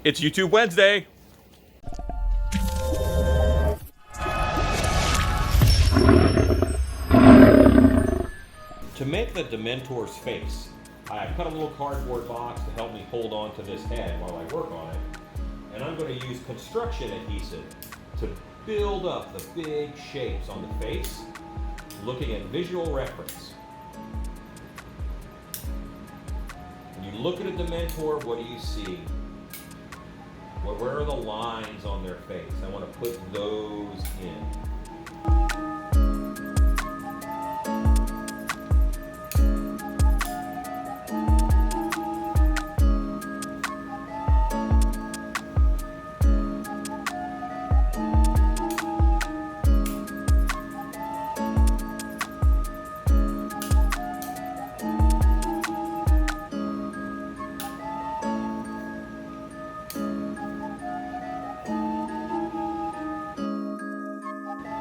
It's YouTube Wednesday. To make the Dementor's face, I cut a little cardboard box to help me hold on to this head while I work on it. And I'm going to use construction adhesive to build up the big shapes on the face, looking at visual reference. When you look at a Dementor, what do you see? Where are the lines on their face? I want to put those in.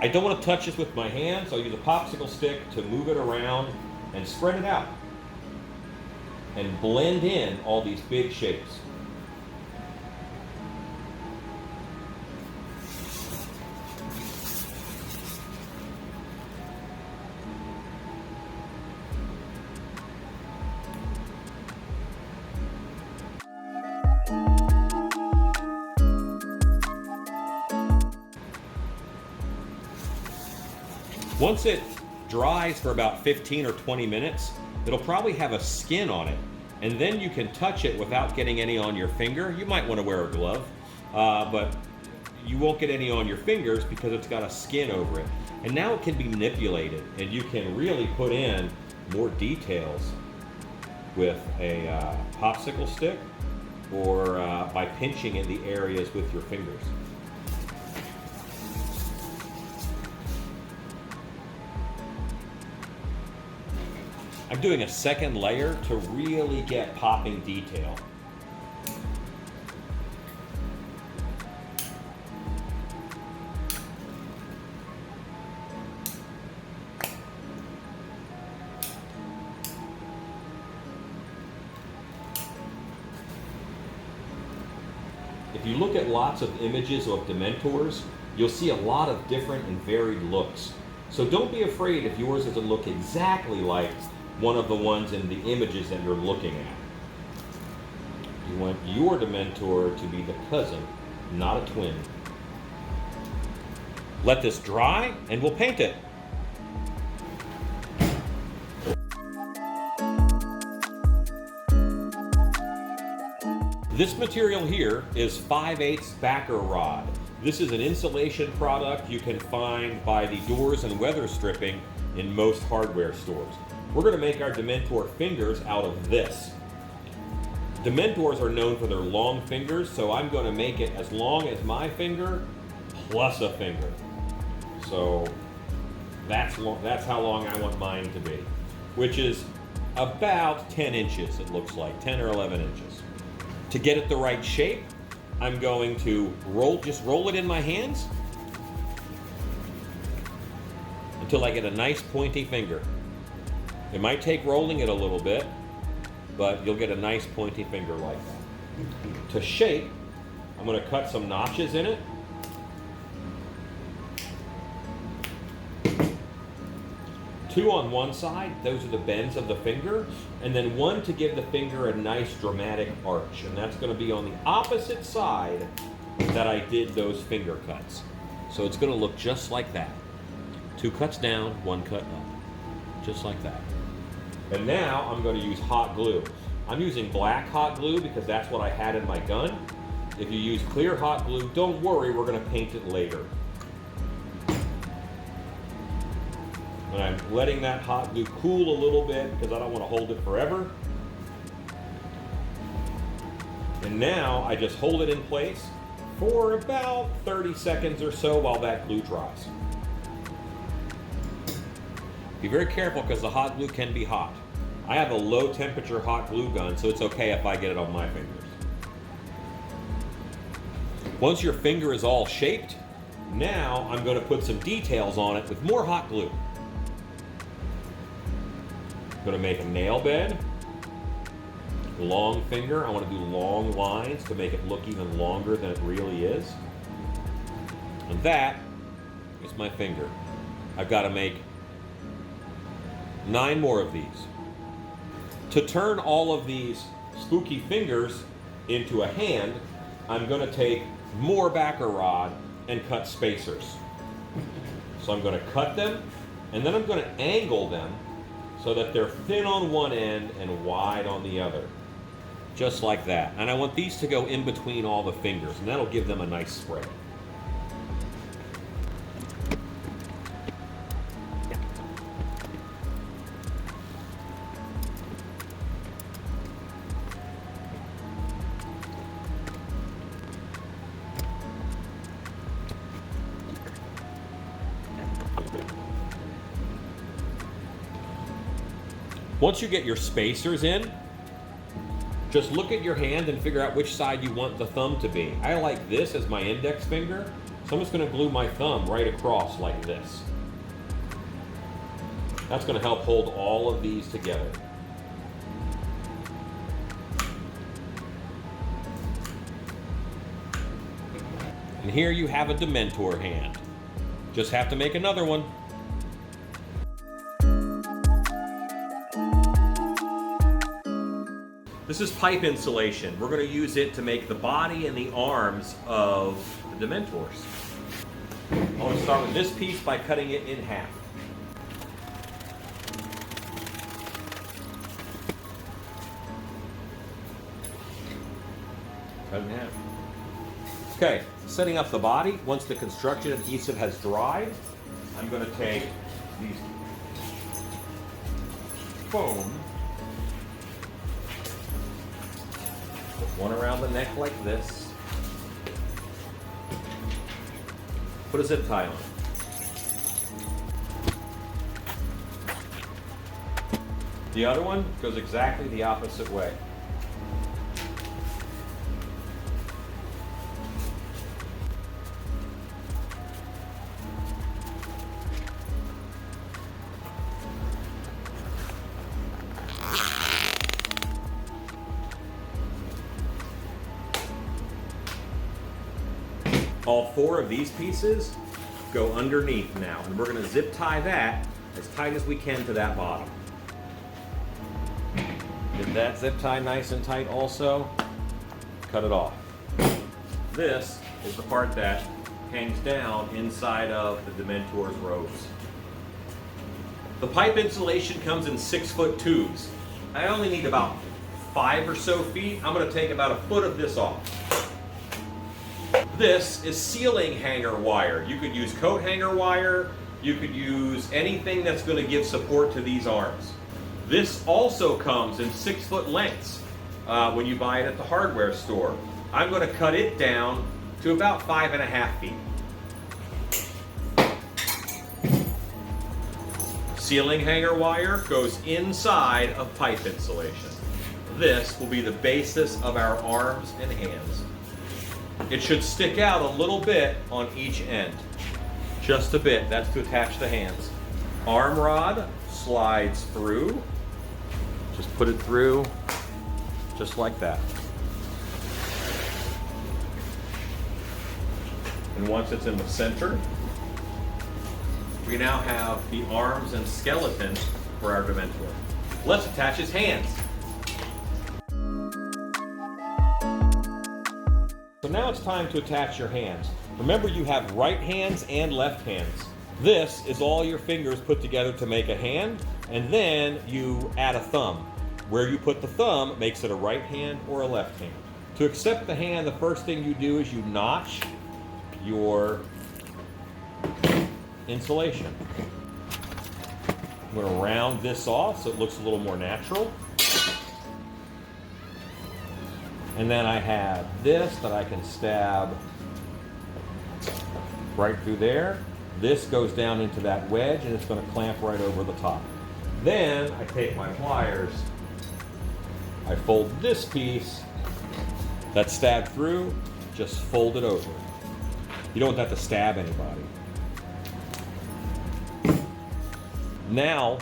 I don't want to touch this with my hands, so I'll use a popsicle stick to move it around and spread it out and blend in all these big shapes. Once it dries for about 15 or 20 minutes, it'll probably have a skin on it, and then you can touch it without getting any on your finger. You might want to wear a glove, but you won't get any on your fingers because it's got a skin over it. And now it can be manipulated, and you can really put in more details with a popsicle stick or by pinching in the areas with your fingers. I'm doing a second layer to really get popping detail. If you look at lots of images of Dementors, you'll see a lot of different and varied looks. So don't be afraid if yours doesn't look exactly like one of the ones in the images that you're looking at. You want your Dementor to be the cousin, not a twin. Let this dry and we'll paint it. This material here is 5/8 backer rod. This is an insulation product you can find by the doors and weather stripping in most hardware stores. We're going to make our Dementor fingers out of this. Dementors are known for their long fingers, so I'm going to make it as long as my finger plus a finger. So that's how long I want mine to be, which is about 10 inches, it looks like, 10 or 11 inches. To get it the right shape, I'm going to just roll it in my hands until I get a nice pointy finger. It might take rolling it a little bit, but you'll get a nice pointy finger like that. To shape, I'm going to cut some notches in it. Two on one side, those are the bends of the finger, and then one to give the finger a nice dramatic arch, and that's going to be on the opposite side that I did those finger cuts. So it's going to look just like that. 2 cuts down, 1 cut up, just like that. And now I'm going to use hot glue. I'm using black hot glue because that's what I had in my gun. If you use clear hot glue, don't worry, we're going to paint it later. And I'm letting that hot glue cool a little bit because I don't want to hold it forever. And now I just hold it in place for about 30 seconds or so while that glue dries. Be very careful because the hot glue can be hot. I have a low temperature hot glue gun, so it's okay if I get it on my fingers. Once your finger is all shaped, now I'm going to put some details on it with more hot glue. I'm going to make a nail bed, long finger. I want to do long lines to make it look even longer than it really is. And that is my finger. I've got to make 9 more of these. To turn all of these spooky fingers into a hand, I'm going to take more backer rod and cut spacers. So I'm going to cut them, and then I'm going to angle them so that they're thin on one end and wide on the other. Just like that. And I want these to go in between all the fingers, and that'll give them a nice spread. Once you get your spacers in, just look at your hand and figure out which side you want the thumb to be. I like this as my index finger, so I'm just going to glue my thumb right across like this. That's going to help hold all of these together. And here you have a dementor hand. Just have to make another one. This is pipe insulation. We're going to use it to make the body and the arms of the dementors. I'm going to start with this piece by cutting it in half. Cut it in half. Okay, setting up the body. Once the construction adhesive has dried, I'm going to take these foam, put one around the neck like this, put a zip tie on it. The other one goes exactly the opposite way. All 4 of these pieces go underneath now, and we're going to zip tie that as tight as we can to that bottom. Get that zip tie nice and tight also. Cut it off. This is the part that hangs down inside of the Dementor's robes. The pipe insulation comes in 6-foot tubes. I only need about 5 or so feet. I'm going to take about a foot of this off. This is ceiling hanger wire. You could use coat hanger wire. You could use anything that's going to give support to these arms. This also comes in 6-foot lengths when you buy it at the hardware store. I'm going to cut it down to about 5.5 feet. Ceiling hanger wire goes inside of pipe insulation. This will be the basis of our arms and hands. It should stick out a little bit on each end. Just a bit. That's to attach the hands. Arm rod slides through. Just put it through just like that. And once it's in the center, we now have the arms and skeleton for our Dementor. Let's attach his hands. So now it's time to attach your hands. Remember, you have right hands and left hands. This is all your fingers put together to make a hand, and then you add a thumb. Where you put the thumb makes it a right hand or a left hand. To accept the hand, the first thing you do is you notch your insulation. I'm going to round this off so it looks a little more natural. And then I have this that I can stab right through there. This goes down into that wedge and it's going to clamp right over the top. Then I take my pliers, I fold this piece that's stabbed through, just fold it over. You don't have to stab anybody. Now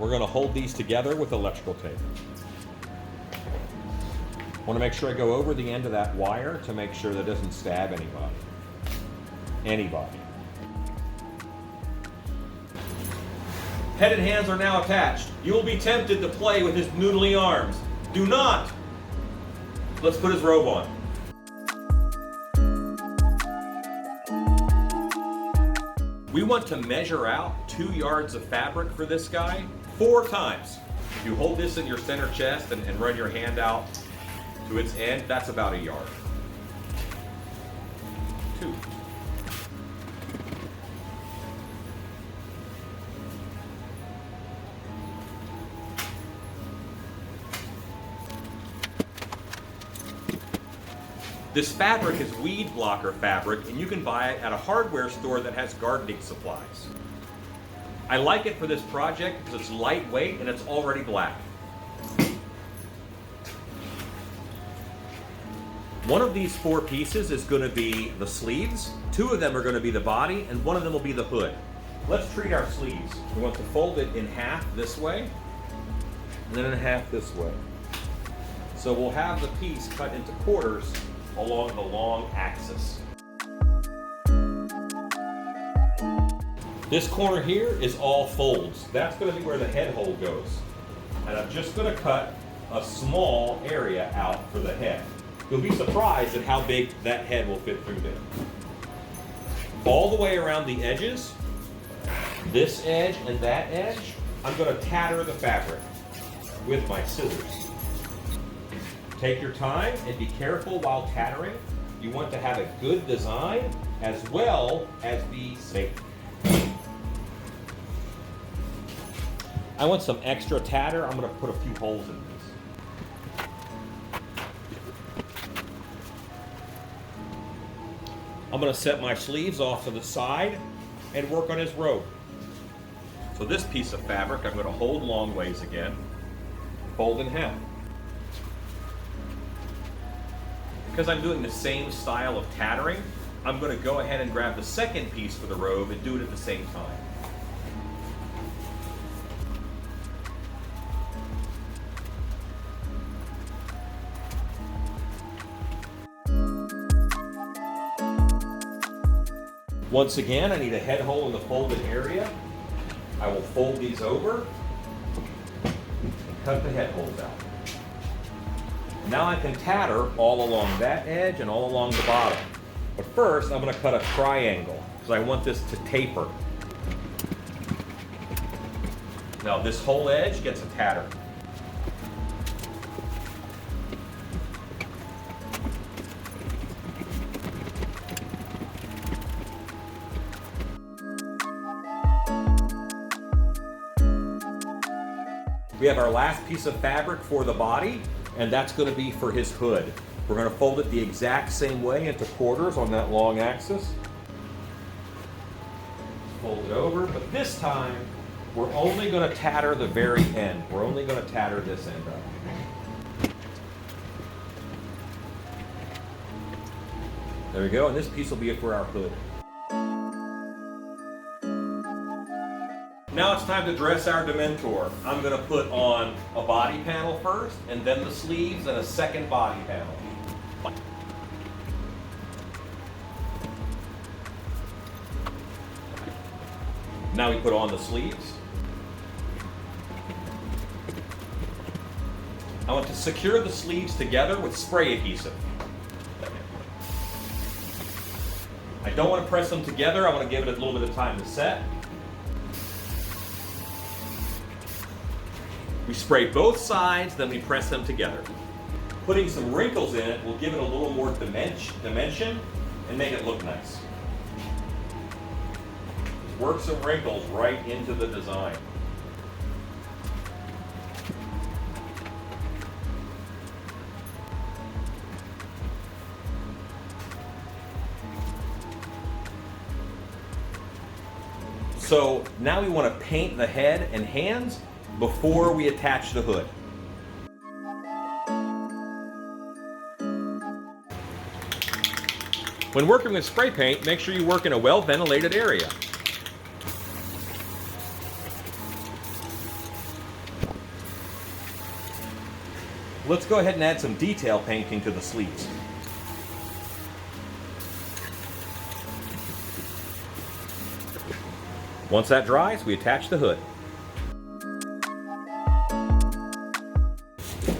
we're going to hold these together with electrical tape. Want to make sure I go over the end of that wire to make sure that it doesn't stab anybody. Head and hands are now attached. You will be tempted to play with his noodly arms. Do not! Let's put his robe on. We want to measure out 2 yards of fabric for this guy 4 times. If you hold this in your center chest and run your hand out to its end, that's about 1 yard. 2. This fabric is weed blocker fabric, and you can buy it at a hardware store that has gardening supplies. I like it for this project because it's lightweight and it's already black. One of these 4 pieces is going to be the sleeves, 2 of them are going to be the body, and 1 of them will be the hood. Let's treat our sleeves. We want to fold it in half this way, and then in half this way. So we'll have the piece cut into quarters along the long axis. This corner here is all folds. That's going to be where the head hole goes. And I'm just going to cut a small area out for the head. You'll be surprised at how big that head will fit through there. All the way around the edges, this edge and that edge, I'm going to tatter the fabric with my scissors. Take your time and be careful while tattering. You want to have a good design as well as be safe. I want some extra tatter. I'm going to put a few holes in this. I'm going to set my sleeves off to the side and work on his robe. So this piece of fabric I'm going to hold long ways again, fold in half. Because I'm doing the same style of tattering, I'm going to go ahead and grab the second piece for the robe and do it at the same time. Once again, I need a head hole in the folded area. I will fold these over and cut the head holes out. Now I can tatter all along that edge and all along the bottom. But first, I'm going to cut a triangle because I want this to taper. Now this whole edge gets a tatter. We have our last piece of fabric for the body, and that's going to be for his hood. We're going to fold it the exact same way into quarters on that long axis. Fold it over, but this time we're only going to tatter the very end. We're only going to tatter this end up. There we go, and this piece will be for our hood. Now it's time to dress our dementor. I'm going to put on a body panel first, and then the sleeves, and a second body panel. Now we put on the sleeves. I want to secure the sleeves together with spray adhesive. I don't want to press them together. I want to give it a little bit of time to set. We spray both sides, then we press them together. Putting some wrinkles in it will give it a little more dimension and make it look nice. Work some wrinkles right into the design. So now we want to paint the head and hands before we attach the hood. When working with spray paint, make sure you work in a well-ventilated area. Let's go ahead and add some detail painting to the sleeves. Once that dries, we attach the hood.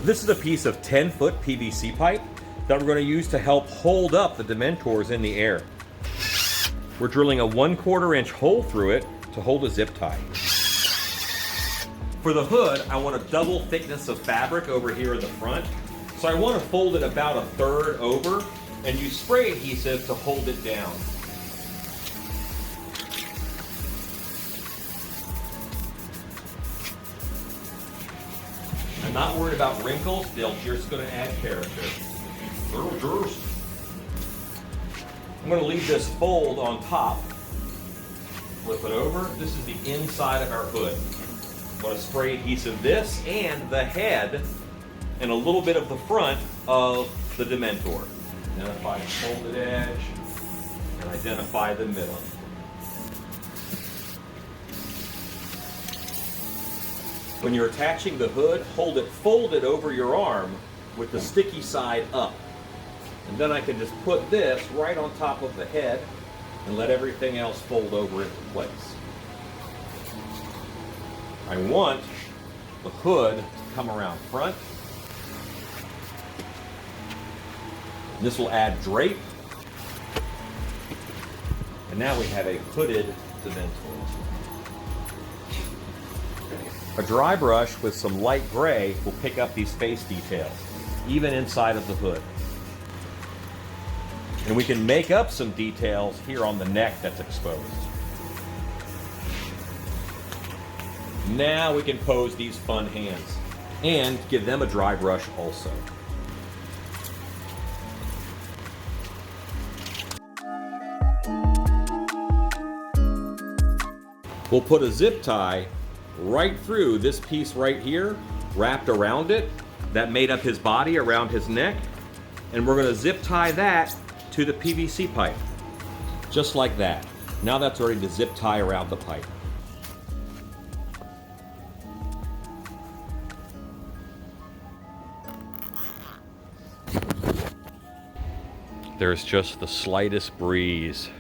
This is a piece of 10-foot PVC pipe that we're going to use to help hold up the dementors in the air. We're drilling a 1/4 inch hole through it to hold a zip tie. For the hood, I want a double thickness of fabric over here in the front. So I want to fold it about 1/3 over and use spray adhesive to hold it down. I'm not worried about wrinkles, they're just going to add character. I'm going to leave this fold on top, flip it over. This is the inside of our hood. I'm going to spray adhesive this and the head and a little bit of the front of the dementor. Identify the folded edge and identify the middle. When you're attaching the hood, hold it folded over your arm with the sticky side up. And then I can just put this right on top of the head and let everything else fold over into place. I want the hood to come around front. This will add drape. And now we have a hooded dementor. A dry brush with some light gray will pick up these face details, even inside of the hood. And we can make up some details here on the neck that's exposed. Now we can pose these fun hands and give them a dry brush also. We'll put a zip tie right through this piece right here, wrapped around it, that made up his body around his neck, and we're going to zip tie that to the PVC pipe, just like that. Now that's ready to zip tie around the pipe. There's just the slightest breeze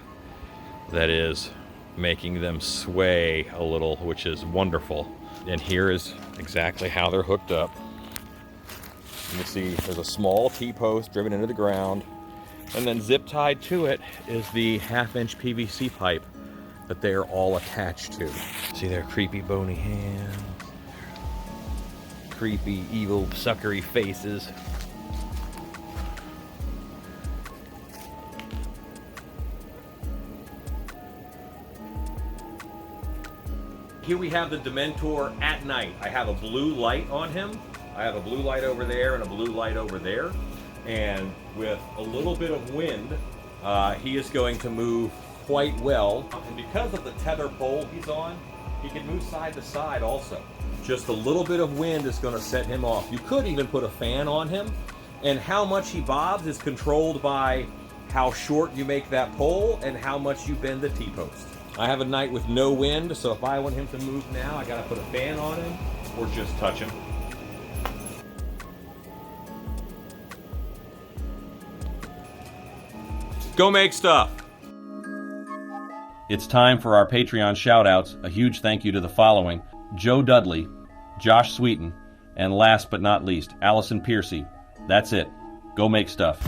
that is making them sway a little, which is wonderful. And here is exactly how they're hooked up. You can see there's a small T-post driven into the ground, and then zip tied to it is the 1/2 inch PVC pipe that they are all attached to. See their creepy bony hands, creepy evil suckery faces. Here we have the dementor at night. I have a blue light on him. I have a blue light over there and a blue light over there. And with a little bit of wind, he is going to move quite well. And because of the tether pole he's on, he can move side to side also. Just a little bit of wind is going to set him off. You could even put a fan on him. And how much he bobs is controlled by how short you make that pole and how much you bend the T-post. I have a night with no wind, so if I want him to move now, I gotta put a fan on him or just touch him. Go make stuff! It's time for our Patreon shoutouts. A huge thank you to the following: Joe Dudley, Josh Sweeten, and last but not least, Allison Piercy. That's it. Go make stuff.